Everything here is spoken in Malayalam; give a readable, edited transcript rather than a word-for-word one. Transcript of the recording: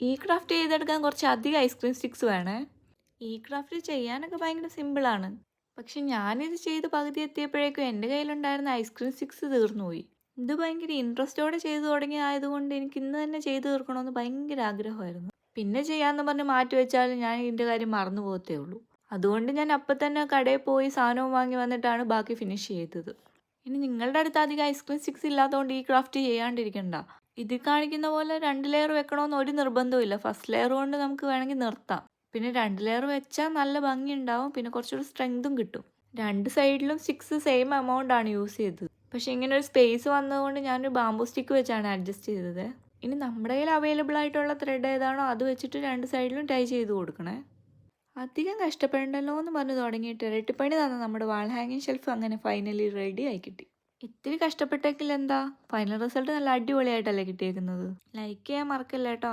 ഈ ക്രാഫ്റ്റ് ചെയ്തെടുക്കാൻ കുറച്ച് അധികം ഐസ്ക്രീം സ്റ്റിക്സ് വേണേ. ഈ ക്രാഫ്റ്റ് ചെയ്യാനൊക്കെ ഭയങ്കര സിമ്പിളാണ്. പക്ഷെ ഞാനിത് ചെയ്ത് പകുതി എത്തിയപ്പോഴേക്കും എൻ്റെ കയ്യിലുണ്ടായിരുന്ന ഐസ്ക്രീം സ്റ്റിക്സ് തീർന്നുപോയി. ഇത് ഭയങ്കര ഇൻട്രസ്റ്റോടെ ചെയ്തു തുടങ്ങിയതായതുകൊണ്ട് എനിക്ക് ഇന്ന് തന്നെ ചെയ്തു തീർക്കണമെന്ന് ഭയങ്കര ആഗ്രഹമായിരുന്നു. പിന്നെ ചെയ്യാമെന്ന് പറഞ്ഞ് മാറ്റി വെച്ചാലും ഞാൻ ഇതിൻ്റെ കാര്യം മറന്നു പോകത്തേ ഉള്ളൂ. അതുകൊണ്ട് ഞാൻ അപ്പം തന്നെ കടയിൽ പോയി സാധനവും വാങ്ങി വന്നിട്ടാണ് ബാക്കി ഫിനിഷ് ചെയ്തത്. ഇനി നിങ്ങളുടെ അടുത്ത് അധികം ഐസ്ക്രീം സ്റ്റിക്സ് ഇല്ലാത്തതുകൊണ്ട് ഈ ക്രാഫ്റ്റ് ചെയ്യാണ്ടിരിക്കണ്ട. ഇതിൽ കാണിക്കുന്ന പോലെ 2 ലെയർ വെക്കണമെന്ന് ഒരു നിർബന്ധവും. ഫസ്റ്റ് ലെയർ കൊണ്ട് നമുക്ക് വേണമെങ്കിൽ നിർത്താം. പിന്നെ 2 ലെയർ വെച്ചാൽ നല്ല ഭംഗി ഉണ്ടാവും. പിന്നെ കുറച്ചുകൂടി സ്ട്രെങ്തും കിട്ടും. 2 സൈഡിലും സ്റ്റിക്സ് സെയിം എമൗണ്ട് ആണ് യൂസ് ചെയ്തത്. പക്ഷെ ഇങ്ങനെ ഒരു സ്പേസ് വന്നതുകൊണ്ട് ഞാനൊരു ബാംബൂ സ്റ്റിക്ക് വെച്ചാണ് അഡ്ജസ്റ്റ് ചെയ്തത്. ഇനി നമ്മുടെ കയ്യിൽ അവൈലബിൾ ആയിട്ടുള്ള ത്രെഡ് ഏതാണോ അത് വെച്ചിട്ട് 2 സൈഡിലും ടൈ ചെയ്ത് കൊടുക്കണേ. അധികം കഷ്ടപ്പെടണ്ടല്ലോ എന്ന് പറഞ്ഞ് തുടങ്ങിയിട്ട് ഇരട്ടിപ്പണി തന്ന നമ്മുടെ വാൾ ഹാങ്ങിങ് ഷെൽഫ് അങ്ങനെ ഫൈനലി റെഡി ആയി കിട്ടി. ഇത്തിരി കഷ്ടപ്പെട്ടെങ്കിൽ എന്താ, ഫൈനൽ റിസൾട്ട് നല്ല അടിപൊളിയായിട്ടല്ലേ കിട്ടിയേക്കുന്നത്. ലൈക്ക് ചെയ്യാൻ മറക്കല്ലേട്ടോ.